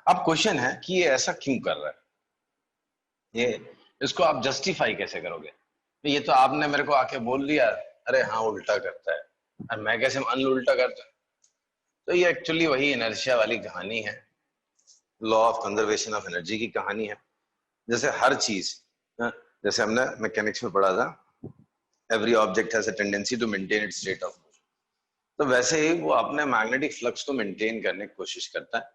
अब क्वेश्चन है कि ये ऐसा क्यों कर रहा है, ये इसको आप जस्टिफाई कैसे करोगे? ये तो आपने मेरे को आके बोल दिया, अरे हाँ उल्टा करता है, और मैं कैसे मान लूं उल्टा करता है? तो ये एक्चुअली वही इनर्शिया वाली कहानी है, law of conservation of energy की कहानी है। जैसे हर चीज, जैसे हमने मैकेनिक्स में पढ़ा था, every object has a tendency to maintain its state of motion, तो वैसे ही वो अपने मैग्नेटिक फ्लक्स को मेंटेन करने की कोशिश करता है।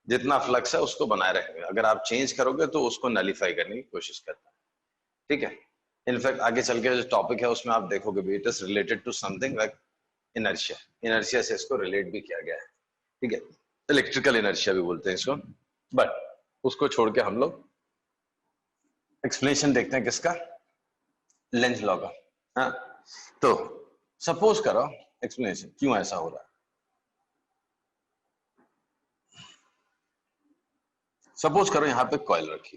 जितना फ्लक्स है उसको बनाए रखेगा, अगर आप चेंज करोगे तो उसको नलीफाई करने की कोशिश करता है। ठीक है, इनफैक्ट आगे चल के जो टॉपिक है उसमें आप देखोगे भी it is related to something like inertia, inertia से इसको रिलेट भी किया गया है। ठीक है, इलेक्ट्रिकल इनर्शिया भी बोलते हैं इसको, बट उसको छोड़ के हम लोग एक्सप्लेनेशन देखते हैं किसका, लेंज लॉ का। हाँ, तो सपोज करो एक्सप्लेनेशन क्यों ऐसा हो रहा है। सपोज करो यहां पे कॉइल रखी,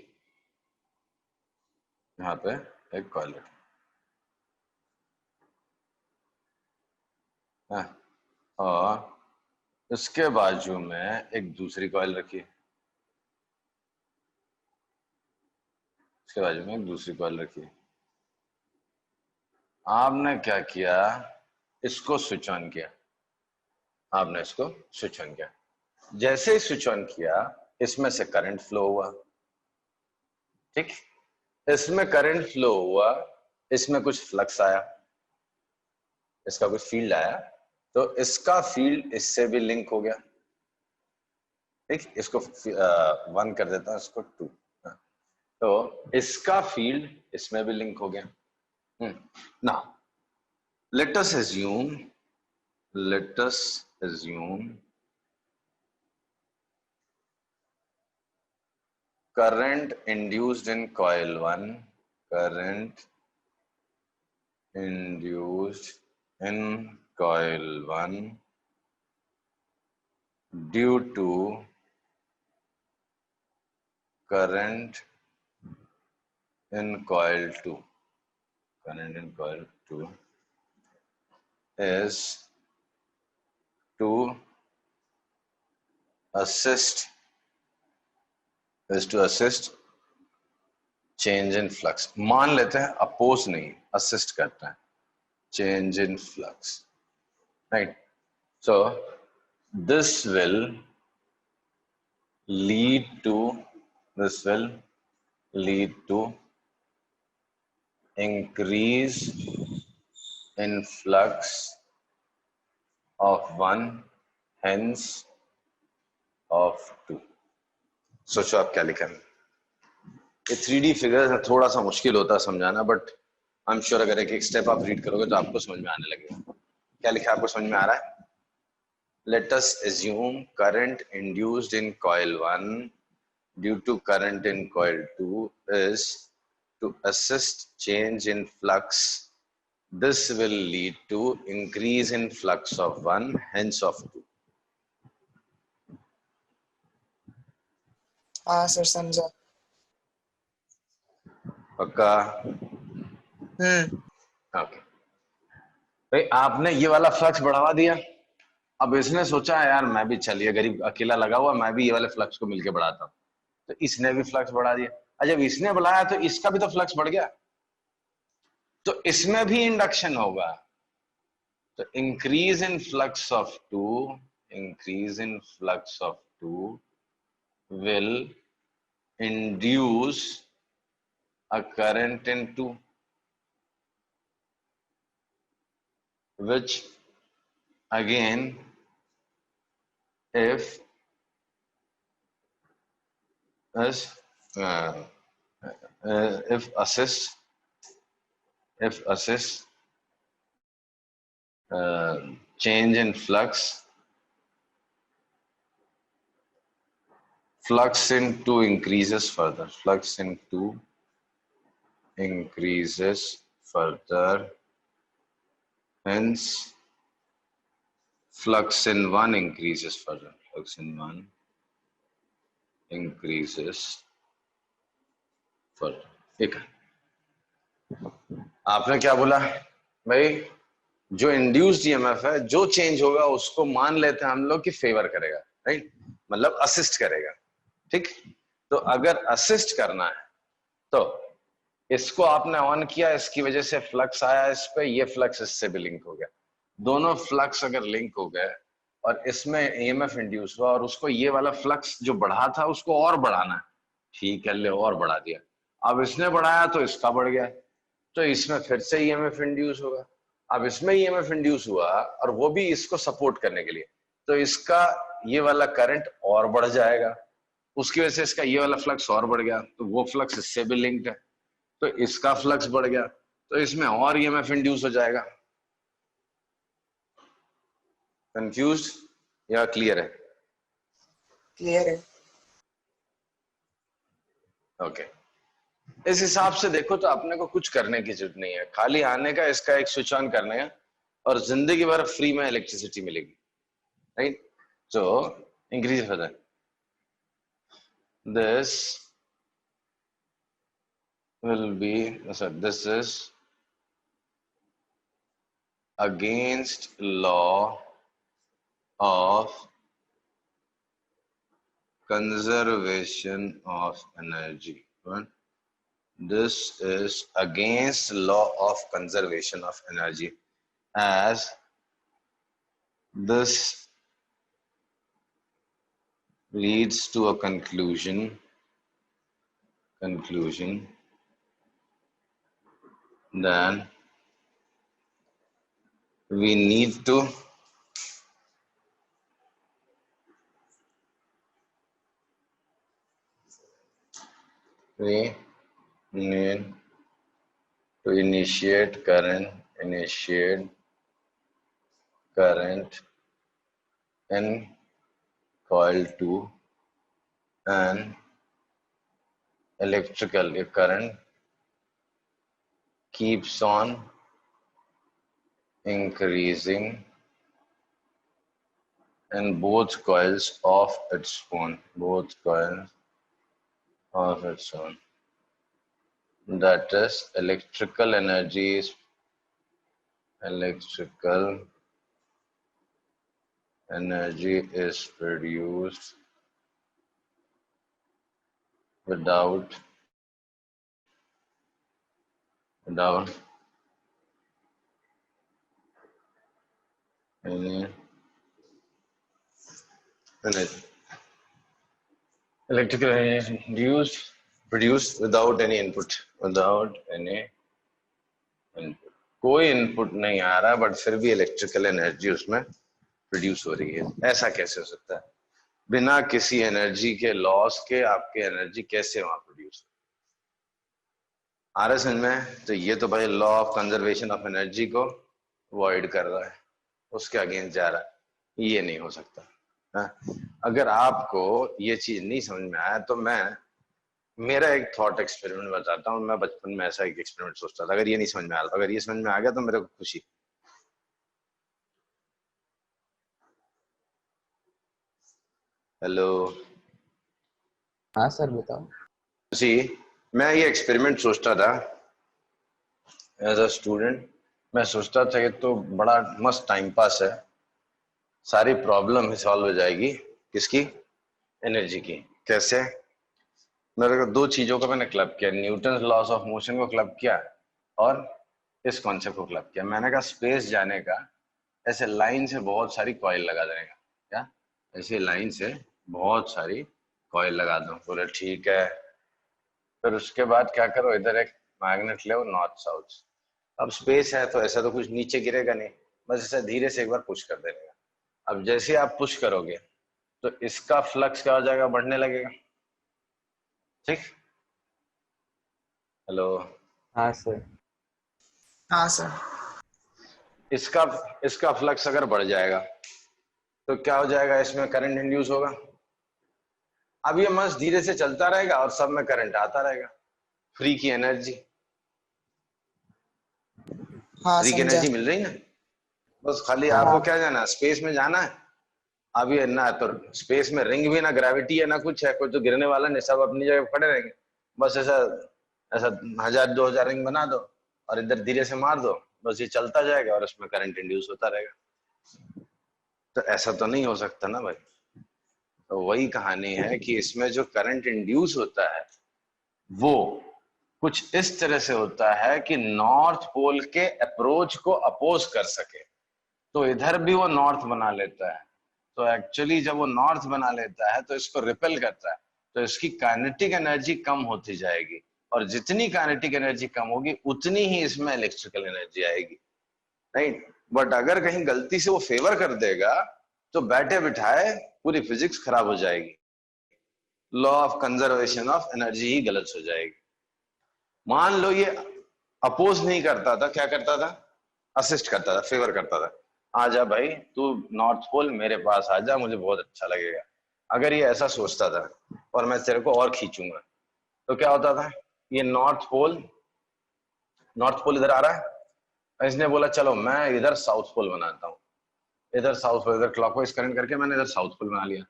यहां पे एक कॉइल रखी, हाँ, और इसके बाजू में एक दूसरी कॉइल रखी, इसके बाजू में एक दूसरी कॉइल रखी। आपने क्या किया, इसको स्विच ऑन किया, आपने इसको स्विच ऑन किया। जैसे ही स्विच ऑन किया इसमें से करंट फ्लो हुआ, ठीक, इसमें करंट फ्लो हुआ, इसमें कुछ फ्लक्स आया, इसका कुछ फील्ड आया, तो इसका फील्ड इससे भी लिंक हो गया। ठीक, इसको 1 कर देता हूं, इसको 2, तो इसका फील्ड इसमें भी लिंक हो गया। Now let us assume current induced in coil 1, current induced in coil 1 due to current in coil 2, current in coil 2 is to assist change in flux। मान लेते हैं अपोज नहीं, असिस्ट करता है, change in flux, right? So this will lead to increase in flux of 1, hence of 2। सोचो आप क्या लिखा है। ये 3D फिगर है, थोड़ा सा मुश्किल होता है समझाना, बट आई एम श्योर अगर एक एक स्टेप आप रीड करोगे तो आपको समझ में आने लगेगा। क्या लिखा है, आपको समझ में आ रहा है? Let us assume current induced in coil 1 due to current in coil 2 is to assist change in flux. This will lead to increase in flux of 1, hence of 2। हाँ सर समझा। पक्का? ओके भाई, आपने ये वाला फ्लक्स बढ़ावा दिया, अब इसने सोचा है यार मैं भी, चलिए गरीब अकेला लगा हुआ, मैं भी ये वाले फ्लक्स को मिलके बढ़ाता हूं, तो इसने भी फ्लक्स बढ़ा दिया। और जब इसने बढ़ाया तो इसका भी तो फ्लक्स बढ़ गया, तो इसमें भी इंडक्शन होगा, तो increase in flux of 2 will induce a current in 2, which again if assist change in flux in 2 increases further, hence flux in 1 increases further, ठीक है। आपने क्या बोला भाई, जो इंड्यूस्ड ईएमएफ है, जो चेंज होगा उसको मान लेते हैं हम लोग कि फेवर करेगा, राइट, मतलब असिस्ट करेगा। ठीक, तो अगर असिस्ट करना है तो इसको आपने ऑन किया, इसकी वजह से फ्लक्स आया इस पे, ये फ्लक्स इससे भी लिंक हो गया, दोनों फ्लक्स अगर लिंक हो गए और इसमें ईएमएफ इंड्यूस हुआ और उसको ये वाला फ्लक्स जो बढ़ा था उसको और बढ़ाना है, ठीक है ले और बढ़ा दिया, अब इसने बढ़ाया तो इसका बढ़ गया, तो इसमें फिर से ईएमएफ इंड्यूस होगा, अब इसमें ईएमएफ इंड्यूस हुआ और वो भी इसको सपोर्ट करने के लिए, तो इसका ये वाला करंट और बढ़ जाएगा, उसकी वजह से इसका ये वाला फ्लक्स और बढ़ गया, तो वो फ्लक्स इससे भी लिंक्ड है, तो इसका फ्लक्स बढ़ गया, तो इसमें और ईएमएफ इंड्यूस हो जाएगा। कंफ्यूज या क्लियर है? क्लियर है। ओके, इस हिसाब से देखो तो अपने को कुछ करने की जरूरत नहीं है, खाली आने का, इसका एक स्विच ऑन करने का और जिंदगी भर फ्री में इलेक्ट्रिसिटी मिलेगी, right? So increase further. This will be, sorry, this is against law of conservation of energy. Right? This is against law of conservation of energy, as this leads to a conclusion then we need to initiate current in coil 2 and electrical current keeps on increasing in both coils of its own, that is electrical energy is produced without any energy. Electrical energy produced without any input, कोई input नहीं आ रहा but फिर भी electrical energy उसमें produce हो रही है। ऐसा कैसे हो सकता है? बिना किसी एनर्जी के लॉस के आपके एनर्जी कैसे वहां प्रोड्यूस आ रहा है समझ में? तो ये तो भाई law of conservation of energy को वॉइड कर रहा है, उसके अगेंस्ट जा रहा है, ये नहीं हो सकता। अगर आपको ये चीज नहीं समझ में आया तो मैं मेरा एक थॉट एक्सपेरिमेंट बताता हूँ। मैं बचपन में ऐसा एक एक्सपेरिमेंट सोचता था, अगर ये नहीं समझ में आ रहा था, अगर ये समझ में आ गया तो मेरे को खुशी। हेलो, हाँ सर बताओ। जी, मैं ये एक्सपेरिमेंट सोचता था एज अ स्टूडेंट। मैं सोचता था ये तो बड़ा मस्त टाइम पास है, सारी प्रॉब्लम ही सॉल्व हो जाएगी। किसकी? एनर्जी की। कैसे? मेरे को दो चीजों को मैंने क्लब किया, न्यूटन लॉस ऑफ मोशन को क्लब किया और इस कॉन्सेप्ट को क्लब किया। मैंने कहा स्पेस जाने का ऐसे लाइन से बहुत सारी कॉइल लगा देने का। क्या? ऐसे लाइन से बहुत सारी कॉइल लगा दो। बोले ठीक है। फिर उसके बाद क्या करो, इधर एक मैग्नेट ले नॉर्थ साउथ। अब स्पेस है तो ऐसा तो कुछ नीचे गिरेगा नहीं, बस ऐसा धीरे से एक बार पुश कर देने का। अब जैसे आप पुश करोगे तो इसका फ्लक्स क्या हो जाएगा? बढ़ने लगेगा। ठीक? हेलो, हाँ सर। हाँ सर। इसका फ्लक्स अगर बढ़ जाएगा तो क्या हो जाएगा? इसमें करंट इंड्यूस होगा। अब ये मस्त धीरे से चलता रहेगा और सब में करंट आता रहेगा। फ्री की एनर्जी, हाँ फ्री की एनर्जी मिल रही ना। बस खाली आपको क्या जाना, स्पेस में जाना है। अब ये ना तो स्पेस में रिंग भी ना ग्रेविटी है ना कुछ है, कोई तो गिरने वाला नहीं, सब अपनी जगह खड़े रहेंगे। बस ऐसा ऐसा 1000-2000 रिंग बना दो और इधर धीरे से मार दो, बस ये चलता जाएगा और उसमें करंट इंड्यूस होता रहेगा। तो ऐसा तो नहीं हो सकता ना भाई। तो वही कहानी है कि इसमें जो करंट इंड्यूस होता है वो कुछ इस तरह से होता है कि नॉर्थ पोल के अप्रोच को अपोज कर सके। तो इधर भी वो नॉर्थ बना लेता है। तो एक्चुअली जब वो नॉर्थ बना लेता है तो इसको रिपेल करता है, तो इसकी काइनेटिक एनर्जी कम होती जाएगी, और जितनी काइनेटिक एनर्जी कम होगी उतनी ही इसमें इलेक्ट्रिकल एनर्जी आएगी, राइट। बट अगर कहीं गलती से वो फेवर कर देगा तो बैठे बिठाए पूरी फिजिक्स खराब हो जाएगी, law of conservation of energy ही गलत हो जाएगी। मान लो ये अपोज नहीं करता था, क्या करता था, असिस्ट करता था, फेवर करता था, आजा भाई तू नॉर्थ पोल मेरे पास आजा, मुझे बहुत अच्छा लगेगा। अगर ये ऐसा सोचता था और मैं तेरे को और खींचूंगा, तो क्या होता था, ये नॉर्थ पोल इधर आ रहा है, इसने बोला चलो मैं इधर साउथ पोल बनाता हूँ, इधर साउथ पोल, इधर क्लॉकवाइज करंट करके मैंने इधर साउथ पोल बना लिया।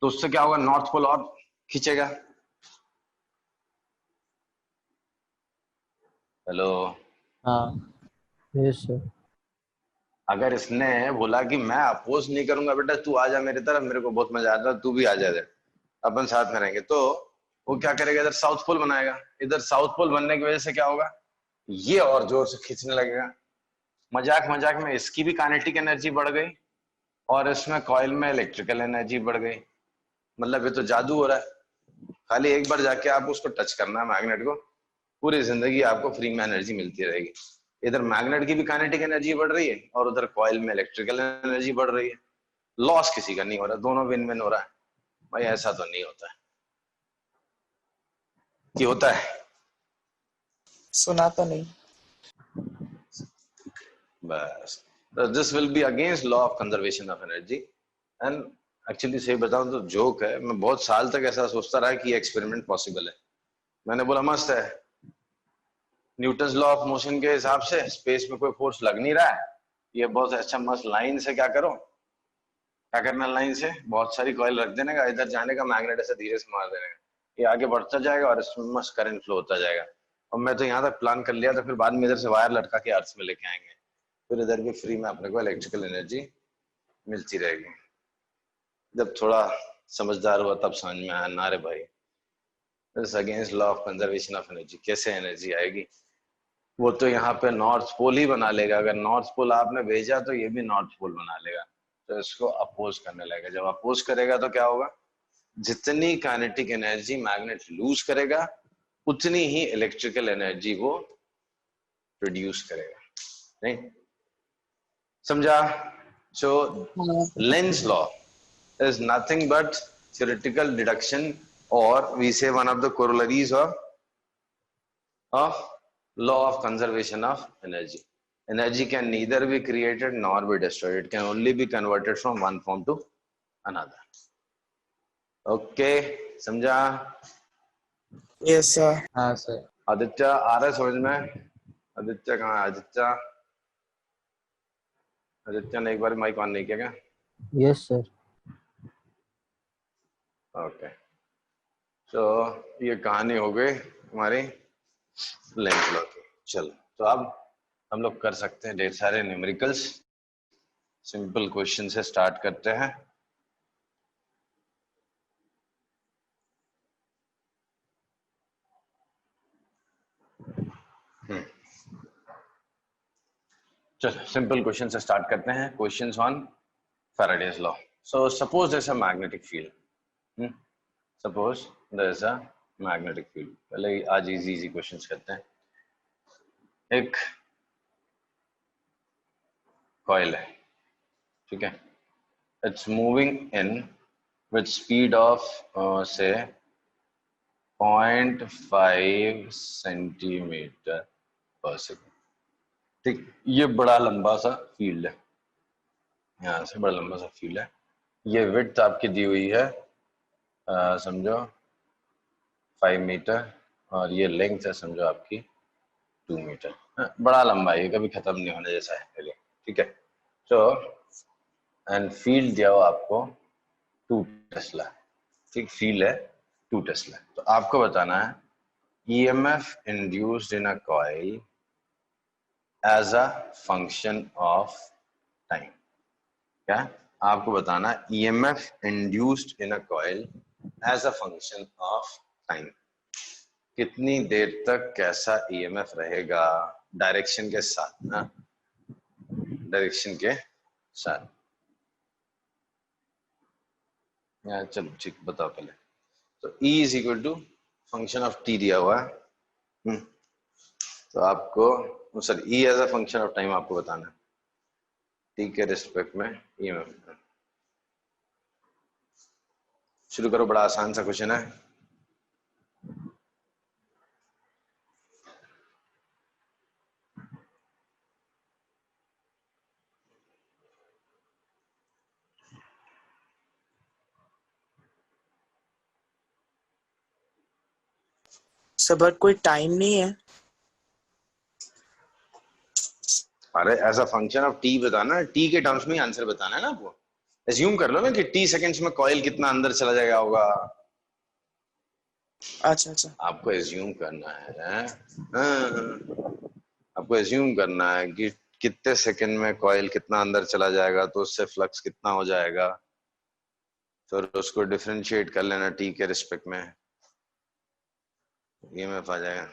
तो उससे क्या होगा, नॉर्थ पोल और खींचेगा। हेलो। हाँ यस सर। अगर इसने बोला कि मैं अपोज नहीं करूंगा बेटा, तू आ जा मेरी तरफ, मेरे को बहुत मजा आता है, तू भी आ जा इधर, अपन साथ में रहेंगे, तो वो क्या करेगा, इधर साउथ पोल बनाएगा। इधर साउथ पोल बनने की वजह से क्या होगा, ये और जोर से खींचने लगेगा। मजाक मजाक में इसकी भी काइनेटिक एनर्जी बढ़ गई और इसमें कॉइल में इलेक्ट्रिकल एनर्जी बढ़ गई। मतलब ये तो जादू हो रहा है। खाली एक बार जाके आप उसको टच करना है मैग्नेट को, पूरी जिंदगी आपको फ्री में एनर्जी मिलती रहेगी। इधर मैग्नेट की भी काइनेटिक एनर्जी बढ़ रही है और उधर कॉइल में इलेक्ट्रिकल एनर्जी बढ़ रही है। लॉस किसी का नहीं हो रहा, दोनों विन विन हो रहा है। भाई ऐसा तो नहीं होता है कि होता है। सुना तो नहीं। बस this will be against law of conservation of energy. And actually सही बताऊं तो जोक है, मैं बहुत साल तक ऐसा सोचता रहा कि ये एक्सपेरिमेंट पॉसिबल है। मैंने बोला मस्त है, न्यूटन लॉ ऑफ मोशन के हिसाब से स्पेस में कोई फोर्स लग नहीं रहा है, ये बहुत अच्छा मस्त लाइन से क्या करो, क्या करना, लाइन से बहुत सारी कॉइल रख देने का, इधर जाने का, मैग्नेट ऐसे धीरे से मार देने का, ये आगे बढ़ता जाएगा और इसमें मस्त करंट फ्लो होता जाएगा। और मैं तो यहाँ तक प्लान कर लिया था, फिर बाद में इधर से वायर लटका के अर्थ में लेके आएंगे, फिर इधर भी फ्री में अपने को इलेक्ट्रिकल एनर्जी मिलती रहेगी। जब थोड़ा समझदार हुआ तब समझ में आया, ना रे भाई against law of conservation of energy, कैसे एनर्जी आएगी। वो तो यहाँ पे नॉर्थ पोल ही बना लेगा, अगर नॉर्थ पोल आपने भेजा तो ये भी नॉर्थ पोल बना लेगा, तो इसको अपोज करने लगेगा। जब अपोज करेगा तो क्या होगा, जितनी काइनेटिक एनर्जी मैग्नेट लूज करेगा उतनी ही इलेक्ट्रिकल एनर्जी वो प्रोड्यूस करेगा, नहीं समझा। So Lenz law is nothing but theoretical deduction, or we say one of the corollaries of law of conservation of energy. Energy can neither be created nor be destroyed, it can only be converted from one form to another. Okay, समझा। Yes sir. हाँ sir. Aditya आ रहा है समझ में? आदित्य कहाँ है? आदित्य, आदित्य ने एक बार माइक ऑन नहीं किया क्या? Yes sir. ओके, तो ये कहानी हो गई हमारी लेंस लॉ की। चलो, तो अब हम लोग कर सकते हैं ढेर सारे न्यूमेरिकल्स। सिंपल क्वेश्चन से स्टार्ट करते हैं। चलो सिंपल क्वेश्चन से स्टार्ट करते हैं। Questions on Faraday's law. So suppose there is a magnetic field, suppose there is a magnetic field. पहले आज इजी क्वेश्चंस करते हैं। एक कॉइल है, ठीक है, it's moving in with speed of से 0.5 सेंटीमीटर पर सेकेंड। ठीक, ये बड़ा लंबा सा फील्ड है, यहाँ से बड़ा लंबा सा फील्ड है। ये विड्थ आपकी दी हुई है समझो 5 मीटर, और ये लेंथ है समझो आपकी 2 मीटर। बड़ा लंबा है, ये कभी खत्म नहीं होने जैसा है पहले, ठीक है। तो एंड फील्ड दिया हो आपको 2 टेस्ला, ठीक, फील्ड है 2 टेस्ला। तो आपको बताना है EMF induced in a coil as a function of time. क्या? आपको बताना EMF induced in a coil as a function of time, कितनी देर तक कैसा ईएमएफ रहेगा डायरेक्शन के साथ ना, डायरेक्शन के साथ। चलो ठीक बताओ पहले। तो E is equal to function of T दिया हुआ है। तो आपको sir E as a function of time आपको बताना है, टी के रिस्पेक्ट में ईएमएफ। शुरू करो, बड़ा आसान सा क्वेश्चन है। सर कोई टाइम नहीं है। अरे as a function of T बताना, टी के टर्म्स में ही आंसर बताना है ना आपको। एज्यूम कर लो ना कि टी सेकंड्स में कॉइल कितना अंदर चला जाएगा होगा। अच्छा अच्छा, आपको एज्यूम करना है, आपको एज्यूम करना है कि कितने सेकंड में कॉइल कितना अंदर चला जाएगा, तो उससे फ्लक्स कितना हो जाएगा, फिर उसको डिफरेंशिएट कर लेना टी के रिस्पेक्ट में, ईएमएफ आ जाएगा।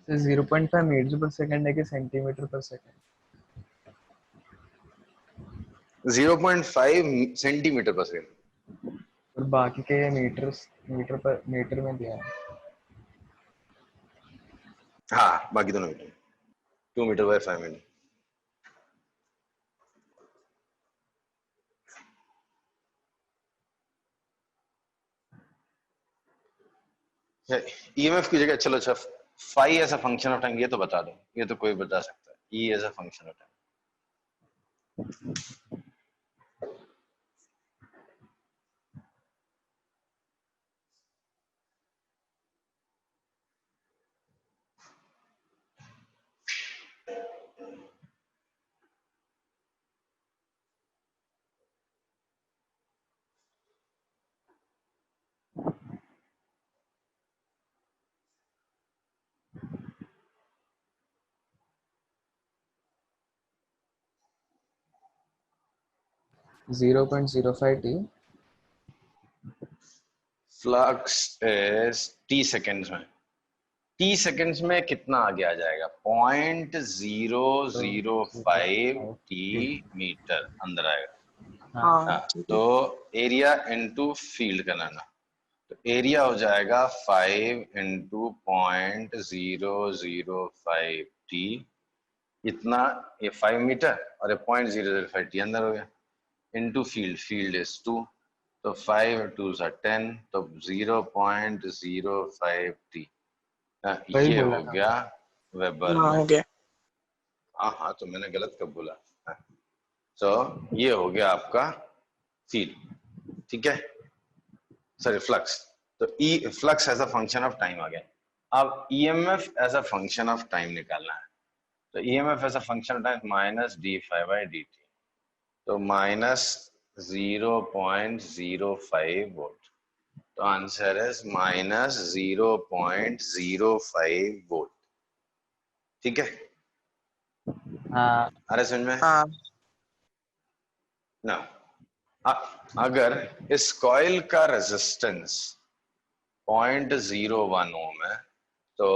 तो 0.5 मीटर पर सेकंड है कि सेंटीमीटर पर सेकंड? 0.5 सेंटीमीटर पर सेकंड। और बाकी के मीटर में दिया है। हाँ बाकी दोनों metre, 2 metre by 5 metre. EMF की जगह चलो अच्छा phi as a function of time ये तो बता दो, ये तो कोई बता सकता है, E as a function of time. 0.05 t। Flux is t seconds में, टी सेकेंड्स में कितना आगे आ जाएगा, 0.005 टी मीटर अंदर आएगा। हाँ ठीक तो है। एरिया इनटू फील्ड का लाना, तो एरिया हो जाएगा 5 इंटू 0.005 टी, इतना, ये 5 मीटर और ये 0.005 टी अंदर हो गया, इनटू फील्ड, फील्ड इज 2, तो 5 2 10, तो 0.05 टी, वही ये बोला हो था। गया वेबर हाँ में। हो गया। हाँ तो मैंने गलत कब बोला, तो ये हो गया आपका फील्ड, ठीक है, सॉरी फ्लक्स। तो E flux as a function of time आ गया। अब EMF as a function of time निकालना है, तो EMF as a function of time minus d phi by d t, तो माइनस 0.05 वोल्ट, तो आंसर इज माइनस 0.05 वोल्ट, ठीक है। हाँ अरे समझ में हाँ ना, अगर इस कॉइल का रेजिस्टेंस 0.01 ओम है, तो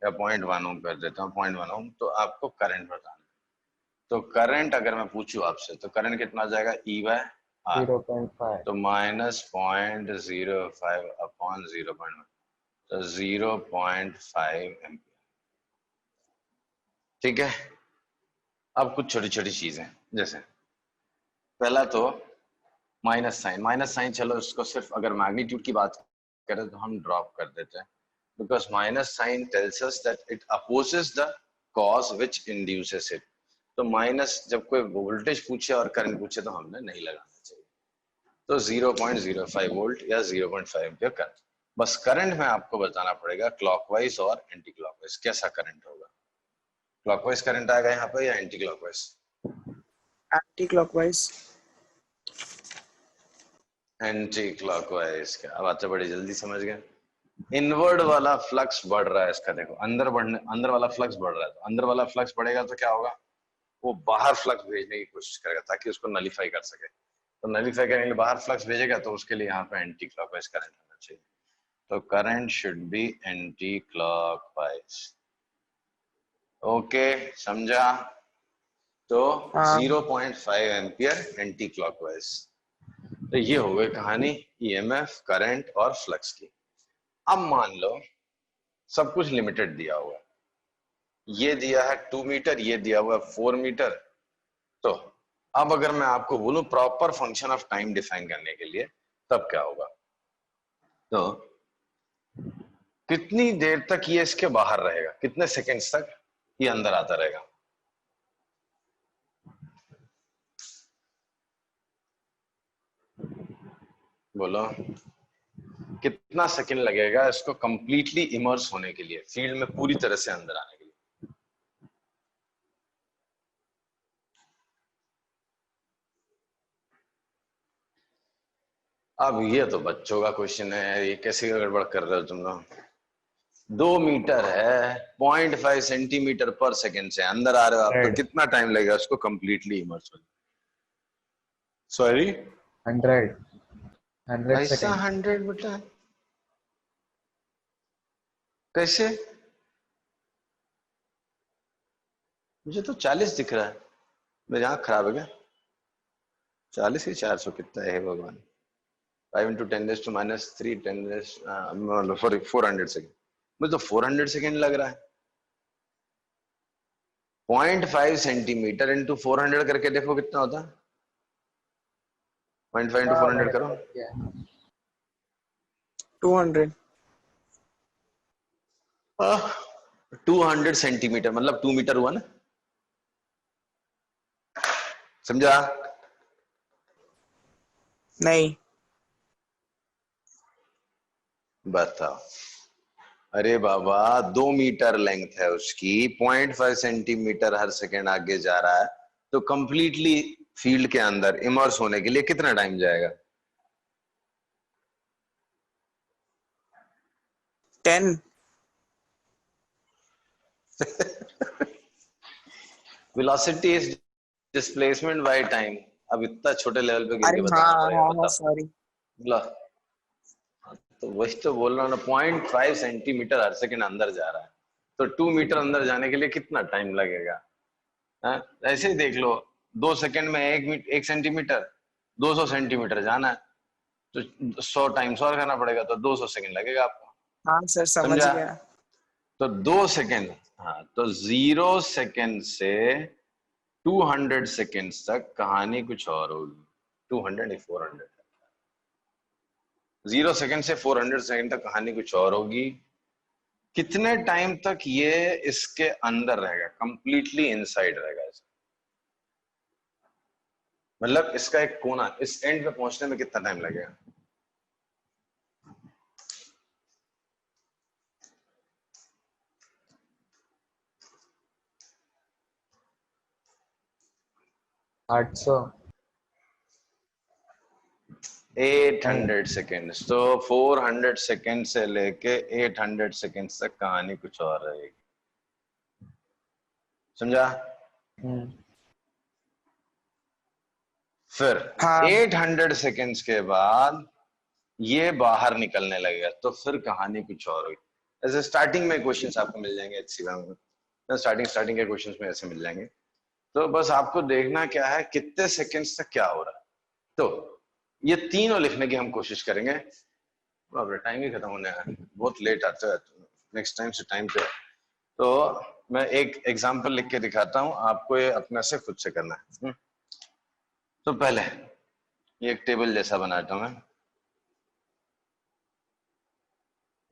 या 0.1 ओम कर देता हूँ, 0.1 ओम, तो आपको करंट बताना है। तो करंट अगर मैं पूछूं आपसे, तो करंट कितना आ जाएगा, ई बाय आर, 0.5। तो माइनस 0.05 अपॉन 0.1, तो 0.5 एम्पियर, ठीक है। अब कुछ छोटी छोटी चीजें, जैसे पहला तो माइनस साइन, माइनस साइन चलो इसको सिर्फ अगर मैग्नीट्यूड की बात करें तो हम ड्रॉप कर देते हैं, because minus sign tells us that it opposes the cause which induces it. तो माइनस जब कोई वोल्टेज पूछे और करंट पूछे तो हमने नहीं लगाना चाहिए, तो 0.05 वोल्ट या 0.5 एम्पियर करंट। बस करंट में आपको बताना पड़ेगा क्लॉकवाइज और एंटी क्लॉकवाइज कैसा करंट होगा, क्लॉकवाइज करंट आएगा यहाँ पे या anti clockwise. Anti clockwise. Anti clockwise का। अब बात बड़ी जल्दी समझ गए। इनवर्ड वाला फ्लक्स बढ़ रहा है इसका, देखो अंदर वाला फ्लक्स बढ़ रहा है, तो अंदर वाला फ्लक्स बढ़ेगा तो क्या होगा, वो बाहर फ्लक्स भेजने की कोशिश करेगा ताकि उसको नलीफाई कर सके। तो नलीफाई करने के लिए बाहर फ्लक्स भेजेगा, तो उसके लिए यहाँ पे एंटी क्लॉकवाइज करंट होना चाहिए। तो current should be anti clockwise. Okay, समझा? तो हाँ 0.5 एम्पियर एंटी क्लॉकवाइज। तो ये हो गई कहानी ईएमएफ, करंट और फ्लक्स की। अब मान लो सब कुछ लिमिटेड दिया हुआ, ये दिया है 2 मीटर, ये दिया हुआ है 4 मीटर। तो अब अगर मैं आपको बोलूं proper function of time define करने के लिए, तब क्या होगा? तो कितनी देर तक ये इसके बाहर रहेगा, कितने सेकंड्स तक ये अंदर आता रहेगा? बोलो, कितना सेकंड लगेगा इसको कंप्लीटली इमर्स होने के लिए, फील्ड में पूरी तरह से अंदर आने के लिए? अब ये तो बच्चों का क्वेश्चन है, ये कैसे गड़बड़ कर रहे हो तुम लोग? 2 मीटर है, 0.5 सेंटीमीटर पर सेकंड से अंदर आ रहे हो आप, तो 100 कितना टाइम लगेगा उसको कंप्लीटली इमर्स होने? सॉरी, 100 ऐसा सेकेंड। 100 बेटा कैसे? मुझे तो 40 दिख रहा है, मेरी आंख खराब है क्या? 40 ही 400 कितना है भगवान? 5 into 10⁻³ 400 सेकेंड। मुझे तो 400 सेकेंड लग रहा है। 0.5 सेंटीमीटर इंटू 400 करके देखो कितना होता है। 0.5 इंटू हाँ 400 मैंने करो। पता किया है। 200। 200 सेंटीमीटर मतलब 2 मीटर हुआ ना, समझा? नहीं बताओ। अरे बाबा 2 मीटर लेंथ है उसकी, 0.5 सेंटीमीटर हर सेकेंड आगे जा रहा है, तो कंप्लीटली फील्ड के अंदर इमर्स होने के लिए कितना टाइम जाएगा? 10। Velocity is displacement by time. अब इतना छोटे लेवल पे गिर अरे के हाँ बताना पड़ेगा, हाँ हाँ बताओ। सॉरी। लो, तो वही तो बोल रहा हूँ ना, 0.5 सेंटीमीटर हर सेकंड अंदर जा रहा है, तो 2 मीटर अंदर जाने के लिए कितना टाइम लगेगा? हाँ? ऐसे ही देख लो, 2 सेकंड में 1 सेंटीमीटर, 200 सेंटीमीटर जाना है, तो 100 टाइम्स और करना पड़ेगा, तो 200 सेकंड लगेगा आपको। हाँ सर समझ समझा? गया। तो 2 सेकंड, हाँ, तो 0 सेकंड से 200 सेकंड तक कहानी कुछ और होगी। 200 नहीं, 400। 0 सेकंड से 400 सेकंड तक कहानी कुछ और होगी। कितने टाइम तक ये इसके अंदर रहेगा, कंप्लीटली इनसाइड रहेगा? मतलब इसका एक कोना, इस एंड पे पहुंचने में कितना टाइम लगेगा? आठ सौ 800 सेकेंड। तो 400 सेकेंड से लेके 800 सेकेंड तक कहानी कुछ और रहेगी। समझा? फिर हाँ 800 सेकेंड्स के बाद ये बाहर निकलने लगेगा, तो फिर कहानी कुछ और होगी। ऐसे स्टार्टिंग में क्वेश्चंस आपको मिल जाएंगे HCM में, स्टार्टिंग के क्वेश्चंस में ऐसे मिल जाएंगे। तो बस आपको देखना क्या है, कितने सेकेंड्स तक क्या हो रहा है। तो ये तीनों लिखने की हम कोशिश करेंगे। अब टाइम ही खत्म होने है, बहुत लेट आता है, नेक्स्ट टाइम से टाइम पे। तो मैं एक एग्जांपल लिख के दिखाता हूँ आपको, ये अपने से खुद से करना है। तो पहले ये एक टेबल जैसा बनाता हूँ मैं।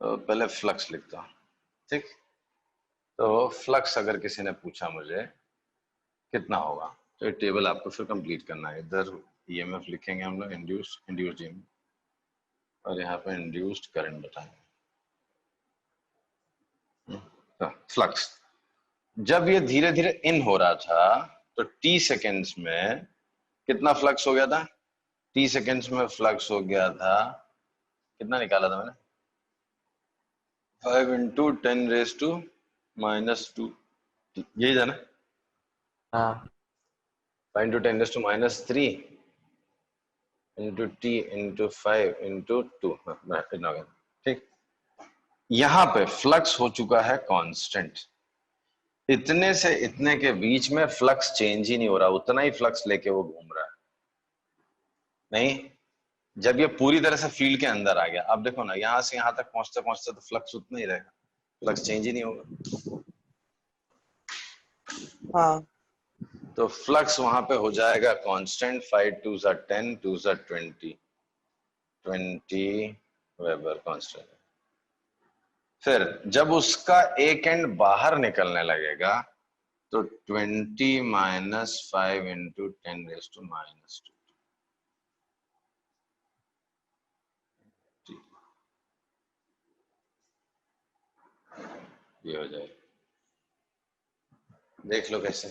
तो पहले फ्लक्स लिखता हूँ, ठीक? तो फ्लक्स अगर किसी ने पूछा मुझे कितना होगा, तो ये टेबल आपको फिर कंप्लीट करना है। इधर ईएमएफ लिखेंगे हम लोग, इंड्यूस्ड ईएमएफ, और यहाँ पे इंड्यूस्ड करंट बताएंगे। तो फ्लक्स जब ये धीरे धीरे इन हो रहा था, तो टी सेकेंड्स में कितना फ्लक्स हो गया था? t सेकेंड्स में फ्लक्स हो गया था, कितना निकाला था मैंने, 5 इंटू 10⁻⁻², यही था ना, हाँ 5 into 10⁻³ into t into 5 into 2, इतना हो गया, ठीक। यहां पे फ्लक्स हो चुका है कांस्टेंट, इतने से इतने के बीच में फ्लक्स चेंज ही नहीं हो रहा, उतना ही फ्लक्स लेके वो घूम रहा है। नहीं, जब ये पूरी तरह से फील्ड के अंदर आ गया, अब देखो ना, यहां से यहां तक पहुंचते पहुंचते तो फ्लक्स उतना ही रहेगा, फ्लक्स चेंज ही नहीं होगा। हाँ तो फ्लक्स वहां पे हो जाएगा कांस्टेंट, 5 2 10 2 20 वेबर कांस्टेंट। फिर जब उसका एक एंड बाहर निकलने लगेगा तो 20 - 5 इंटू 10⁻², ये हो जाएगा। देख लो कैसे।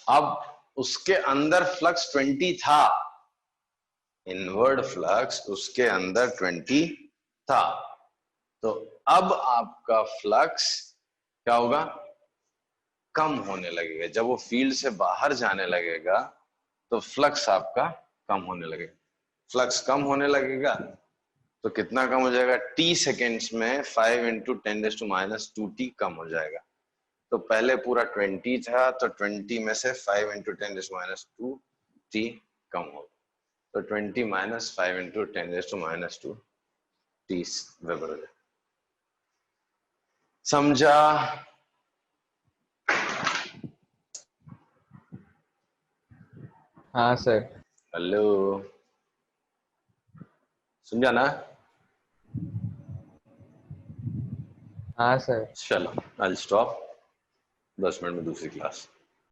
अब उसके अंदर फ्लक्स 20 था, इनवर्ड फ्लक्स उसके अंदर 20 था, तो अब आपका फ्लक्स क्या होगा, कम होने लगेगा। जब वो फील्ड से बाहर जाने लगेगा तो फ्लक्स आपका कम होने लगेगा। फ्लक्स कम होने लगेगा तो कितना कम हो जाएगा, t सेकेंड्स में 5 इंटू 10⁻² कम हो जाएगा। तो पहले पूरा 20 था, तो 20 में से 5 इंटू 10⁻² कम होगा, तो 20 - 5 इंटू 10⁻² वेबर हो जाएगा। समझा? हाँ सर। हेलो, समझा ना? हाँ सर। चलो, आई स्टॉप, 10 मिनट में दूसरी क्लास।